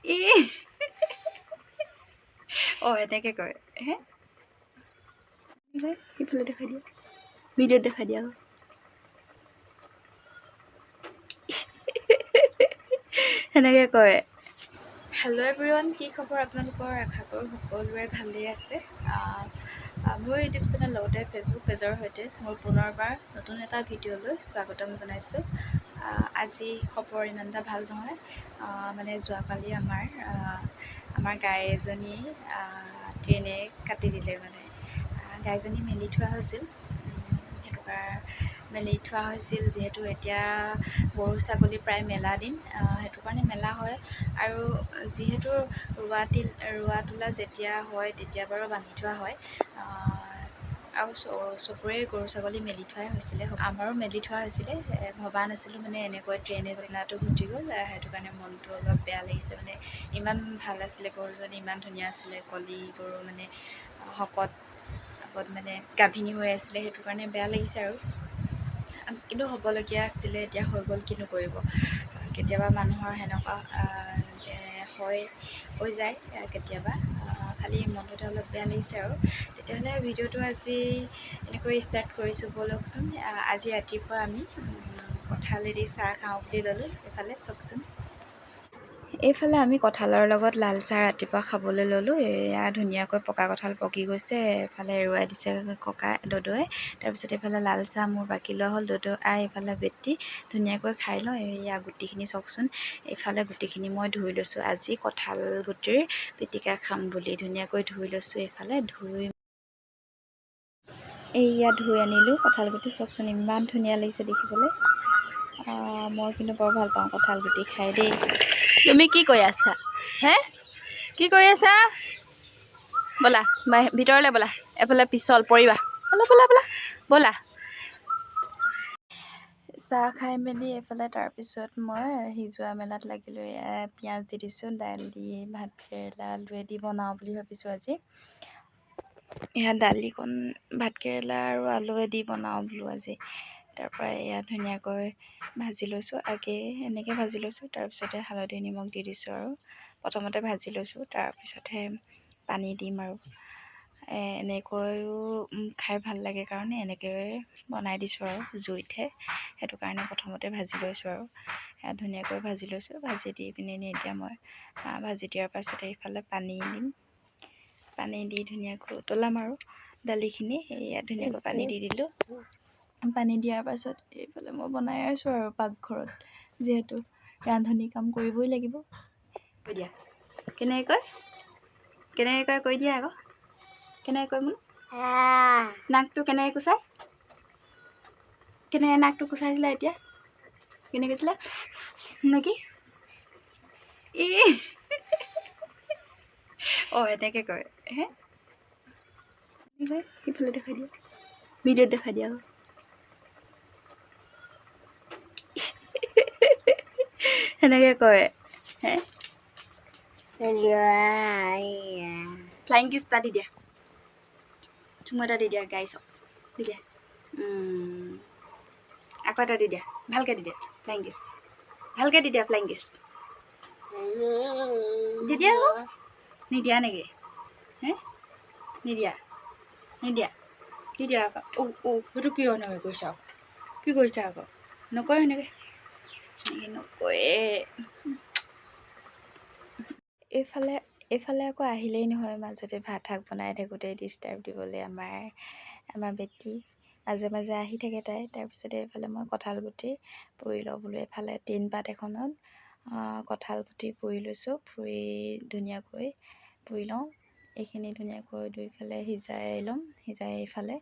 ই অ এনেকৈ কয় হে সিফালে দেখাই দিয়া ভিডিঅ'ত দেখাই দিয়া সেনেকৈ কয়। হেল্ল' এভৰিৱান, কি খবৰ আপোনালোকৰ? আশা কৰোঁ সকলোৰে ভালেই আছে। মোৰ ইউটিউব চেনেল লগতে ফেচবুক পেজৰ সৈতে মোৰ পুনৰবাৰ নতুন এটা ভিডিঅ'লৈ স্বাগতম জনাইছোঁ। আজি খবৰ ইমান এটা ভাল নহয়। মানে যোৱাকালি আমাৰ গাই এজনী ট্ৰেইনে কাটি দিলে। মানে গাইজনী মেলি থোৱা হৈছিল। মেলি থোৱা হৈছিল যিহেতু এতিয়া গৰু ছাগলী প্ৰায় মেলা দিন, সেইটো কাৰণে মেলা হয়। আৰু যিহেতু ৰোৱা তোলা যেতিয়া হয় তেতিয়া বাৰু বান্ধি থোৱা হয়, আৰু চবৰে গৰু ছাগলী মেলি থোৱাই হৈছিলে, আমাৰো মেলি থোৱা হৈছিলে। ভবা নাছিলোঁ মানে এনেকৈ ট্ৰেইনে জেগাটো ঘটি গ'ল, সেইটো কাৰণে মনটো অলপ বেয়া লাগিছে। মানে ইমান ভাল আছিলে গৰুজনী, ইমান ধুনীয়া আছিলে, কলি গৰু মানে শকত মানে গাভিনী হৈ আছিলে, সেইটো কাৰণে বেয়া লাগিছে আৰু। কিন্তু হ'বলগীয়া আছিলে, এতিয়া হৈ গ'ল, কিনো কৰিব। কেতিয়াবা মানুহৰ সেনেকুৱা হৈ যায় কেতিয়াবা। খালি মনটোতে অলপ বেয়া লাগিছে আৰু। তেতিয়াহ'লে ভিডিঅ'টো আজি এনেকৈ ষ্টাৰ্ট কৰিছোঁ, ব'লকচোন। আজি ৰাতিপুৱা আমি কঁঠালেদি চাহ খাওঁ বুলি ল'লোঁ। এইফালে চাওকচোন, এইফালে আমি কঁঠালৰ লগত লাল চাহ ৰাতিপুৱা খাবলৈ ল'লোঁ। এয়া ধুনীয়াকৈ পকা কঁঠাল পকি গৈছে, এফালে এৰুৱাই দিছে দদৌৱে। তাৰপিছত এইফালে লাল চাহ মোৰ বাকী লোৱা হ'ল। দদৌ এইফালে বেটি ধুনীয়াকৈ খাই লওঁ। এয়া গুটিখিনি চাওকচোন, এইফালে গুটিখিনি মই ধুই লৈছোঁ। আজি কঁঠাল গুটিৰ পিটিকা খাম বুলি ধুনীয়াকৈ ধুই লৈছোঁ। এইফালে এইয়া ধুই আনিলোঁ কঁঠাল গুটি, চাওকচোন ইমান ধুনীয়া লাগিছে দেখিবলৈ। মই কিন্তু বৰ ভাল পাওঁ কঁঠাল গুটি খাই দেই। তুমি কি কৰি আছা হে? কি কৰি আছা? ব'লা ভিতৰলৈ ব'লা, এফালে পিছল পৰিবা। ব'লা ব'লা ব'লা ব'লা। চাহ খাই মেলি এইফালে তাৰপিছত মই সিজোৱা মেলাত লাগিলোঁ। পিঁয়াজ দি দিছোঁ, দাইল দি ভাত কেৰেলা আলুৱে দি বনাওঁ বুলি ভাবিছোঁ আজি। এয়া দালিকণ ভাত কেৰেলা আৰু আলুৱে দি বনাওঁ বোলো আজি। তাৰপৰা এয়া ধুনীয়াকৈ ভাজি লৈছোঁ, এনেকৈ ভাজি লৈছোঁ। তাৰপিছতে হালধি নিমখ দি দিছোঁ আৰু প্ৰথমতে ভাজি লৈছোঁ, তাৰপিছতহে পানী দিম আৰু। এনেকৈও খাই ভাল লাগে কাৰণে এনেকৈ বনাই দিছোঁ আৰু জুইতহে, সেইটো কাৰণে প্ৰথমতে ভাজি লৈছোঁ আৰু ধুনীয়াকৈ ভাজি লৈছোঁ। ভাজি দি পিনি এতিয়া মই ভাজি দিয়াৰ পাছতে এইফালে পানী দিম, পানী দি ধুনীয়াকৈ উতলাম আৰু দালিখিনি। এয়া ধুনীয়াকৈ পানী দি দিলোঁ। পানী দিয়াৰ পাছত এইফালে মই বনাই আছোঁ আৰু পাকঘৰত, যিহেতু ৰান্ধনি কাম কৰিবই লাগিব। কৈ দিয়া কেনেকৈ কৈ দিয়া আকৌ, কেনেকৈ কৈ মোৰ নাকটো কেনেকৈ কুচাই, কেনেকৈ নাকটো কুচাইছিলে এতিয়া, কেনেকৈ কৈছিলে নেকি? এনেকৈ কয় হে, সিফালে দেখাই দিয়া, ভিডিঅ'ত দেখাই দিয়া আকৌ। সেনেকৈ কয় হে। ফ্লাইং কিছ এটা দি দিয়া, চুমু এটা দি দিয়া গাইছক, দি দিয়া। আকৌ এটা দি দিয়া, ভালকৈ দি দিয়া ফ্লাইং কিছ, ভালকৈ দি দিয়া ফ্লাইং কিছ। দি দিয়া আকৌ, নিদিয়া নেকি হে? নিদিয়া দি দিয়া আকৌ। সেইটো কিয় এনেকৈ কৰিছা আকৌ, কি কৰিছা আকৌ? নকয় সেনেকৈ, নকয়ে। এইফালে আকৌ আহিলেই নহয়, মাজতে ভাত শাক বনাই থাকোঁতে ডিষ্টাৰ্ব দিবলৈ আমাৰ বেটি মাজে মাজে আহি থাকে তাই। তাৰপিছতে এইফালে মই কঁঠাল গুটি পুৰি লওঁ বোলো। এইফালে টিন পাত এখনত কঁঠাল গুটি পুৰি লৈছোঁ, ধুনীয়াকৈ পুৰি লওঁ। এইখিনি ধুনীয়াকৈ দুইফালে সিজাই ল'ম, সিজাই এইফালে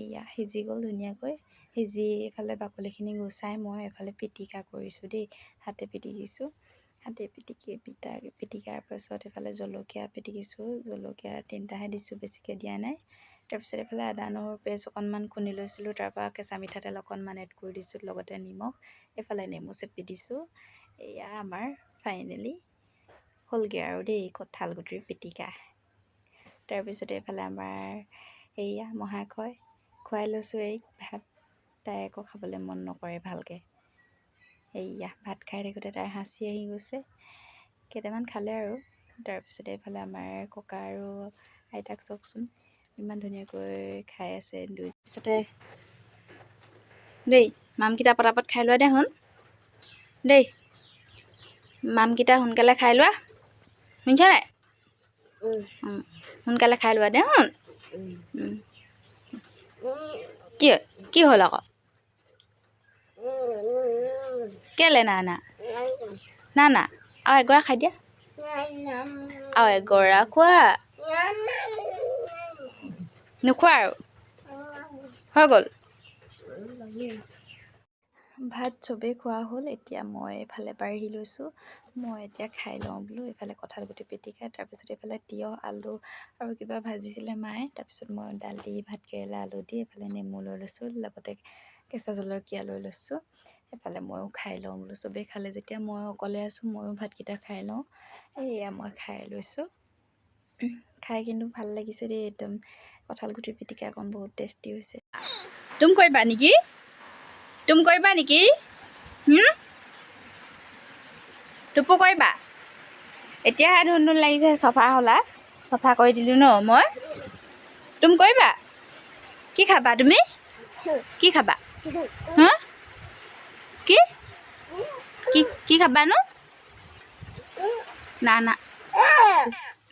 এয়া সিজি গ'ল ধুনীয়াকৈ। সিজি এইফালে বাকলিখিনি গুচাই মই এইফালে পিটিকা কৰিছোঁ দেই, হাতে পিটিকিছোঁ। হাতে পিটিকাৰ পাছত এইফালে জলকীয়া পিটিকিছোঁ, জলকীয়া 3টাহে দিছোঁ, বেছিকৈ দিয়া নাই। তাৰপিছত এইফালে আদা নহৰু পেষ্ট অকণমান খুন্দি লৈছিলোঁ, তাৰপৰা কেঁচা মিঠাতেল অকণমান এড কৰি দিছোঁ, লগতে নিমখ। এইফালে নেমু চেপি দিছোঁ। এয়া আমাৰ ফাইনেলি হ'লগৈ আৰু দেই কঁঠাল গুটিৰ পিটিকা। তাৰপিছতে এইফালে আমাৰ এয়া মহাশয় খুৱাই লৈছোঁ এই ভাত। তাই একো খাবলৈ মন নকৰে ভালকৈ। এইয়া ভাত খাই থাকোঁতে তাই হাঁচি আহি গৈছে। কেইটামান খালে আৰু তাৰপিছতে এইফালে আমাৰ ককা আৰু আইতাক চাওকচোন ইমান ধুনীয়াকৈ খাই আছে দুই পিছতে দেই মামকেইটা পটাপট খাই লোৱা দে শুন দেই মামকেইটা সোনকালে খাই লোৱা শুনিছা নাই সোনকালে খাই লোৱা দে শুন কি কি হ'ল আকৌ কেলে না না না না আৰু এগৰা খাই দিয়া আৰু এগৰা খোৱা নোখোৱা আৰু হৈ গ'ল ভাত চবেই খোৱা হ'ল এতিয়া মই এইফালে বাঢ়ি লৈছোঁ মই এতিয়া খাই লওঁ বোলো এইফালে কঁঠালগুটি পিটিকা তাৰপিছত এইফালে তিয়ঁহ আলু আৰু কিবা ভাজিছিলে মায়ে তাৰপিছত মই দালি ভাতকেৰেলা আলু দি এইফালে নেমু লৈ লৈছোঁ লগতে কেঁচা জলকীয়া লৈ লৈছোঁ এইফালে ময়ো খাই লওঁ বোলো চবেই খালে যেতিয়া মই অকলে আছোঁ ময়ো ভাতকেইটা খাই লওঁ এয়া মই খাই লৈছোঁ খাই কিন্তু ভাল লাগিছে দেই একদম কঁঠালগুটিৰ পিটিকাকণ বহুত টেষ্টি হৈছে তুম কৰিবা নেকি তুম কৰিবা নেকি টোপো কৰিবা এতিয়াহে ধুন ধুন লাগিছে চফা হ'লা চফা কৰি দিলোঁ ন মই তুম কৰিবা কি খাবা তুমি কি খাবা কি কি কি খাবানো না না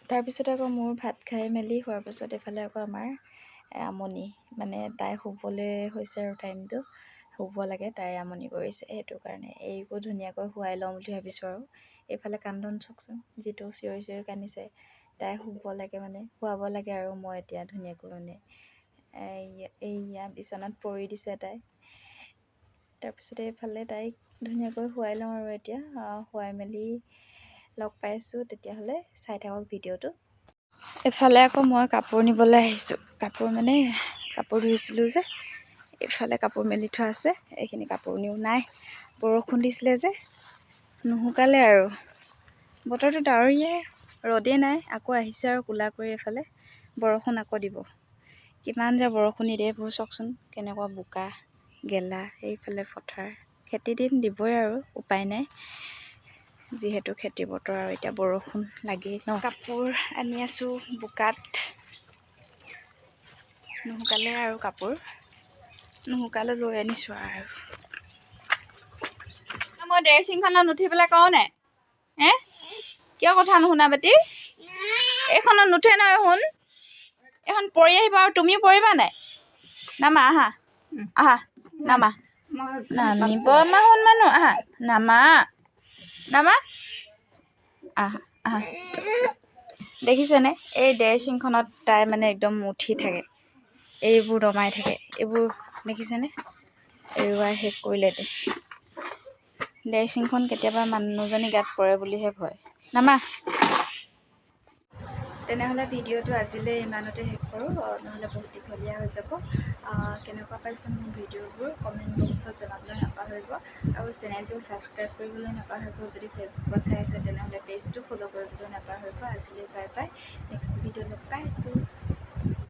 তাৰপিছত আকৌ মোৰ ভাত খাই মেলি হোৱাৰ পিছত এইফালে আকৌ আমাৰ আমনি মানে তাই শুবলৈ হৈছে আৰু টাইমটো শুব লাগে তাই আমনি কৰিছে সেইটো কাৰণে এইকো ধুনীয়াকৈ শুৱাই লওঁ বুলি ভাবিছোঁ আৰু এইফালে কান্দন চাওকচোন যিটো চিঞৰি চিঞৰি কান্দিছে তাই শুব লাগে মানে শুৱাব লাগে আৰু মই এতিয়া ধুনীয়াকৈ মানে এইয়া বিচনাত পৰি দিছে তাই তাৰপিছতে এইফালে তাইক ধুনীয়াকৈ শুৱাই লওঁ আৰু এতিয়া শুৱাই মেলি লগ পাইছোঁ তেতিয়াহ'লে চাই থাকক ভিডিঅ'টো এইফালে আকৌ মই কাপোৰ নিবলৈ আহিছোঁ কাপোৰ মানে কাপোৰ ধুইছিলোঁ যে এইফালে কাপোৰ মেলি থোৱা আছে এইখিনি কাপোৰ নিও নাই বৰষুণ দিছিলে যে নুশুকালে আৰু বতৰটো ডাৱৰীয়াই ৰ'দেই নাই আকৌ আহিছে আৰু ক'লা কৰি এইফালে বৰষুণ আকৌ দিব কিমান যে বৰষুণ নিদিয়ে এইবোৰ চাওকচোন কেনেকুৱা বোকা গেলা এইফালে পথাৰ খেতি দিন দিবই আৰু উপায় নাই যিহেতু খেতি বতৰ আৰু এতিয়া বৰষুণ লাগেই ন কাপোৰ আনি আছোঁ বোকাত নুশুকালে আৰু কাপোৰ নুশুকালে লৈ আনিছোঁ আৰু মই ড্ৰেছিংখনত উঠি পেলাই কওঁ নাই কিয় কথা নুশুনা বাতি এইখনত নুঠে নহয় শুন এইখন পৰি আহিবা আৰু তুমিও পৰিবা নাই নামা আহা আহা নামা নামিব মা শুন মানুহ আহা নামা নামা আহা আহা দেখিছেনে এই ড্ৰেছিংখনত তাই মানে একদম উঠি থাকে এইবোৰ দমাই থাকে এইবোৰ দেখিছেনে এৰুৱাই শেষ কৰিলে ড্ৰেছিংখন কেতিয়াবা মানুহজনী গাত পৰে বুলিহে ভয় নামা তেনেহ'লে ভিডিঅ'টো আজিলৈ ইমানতে শেষ কৰোঁ নহ'লে বহুত দীঘলীয়া হৈ যাব কেনেকুৱা পাইছে মোৰ ভিডিঅ'বোৰ কমেণ্ট বক্সত জনাবলৈ নাপাহৰিব আৰু চেনেলটো ছাবস্ক্ৰাইব কৰিবলৈ নাপাহৰিব যদি ফেচবুকত চাই আছে তেনেহ'লে পেজটো ফ'ল' কৰিবলৈ নাপাহৰিব আজিলৈ বাই বাই নেক্সট ভিডিঅ' লগ পাইছোঁ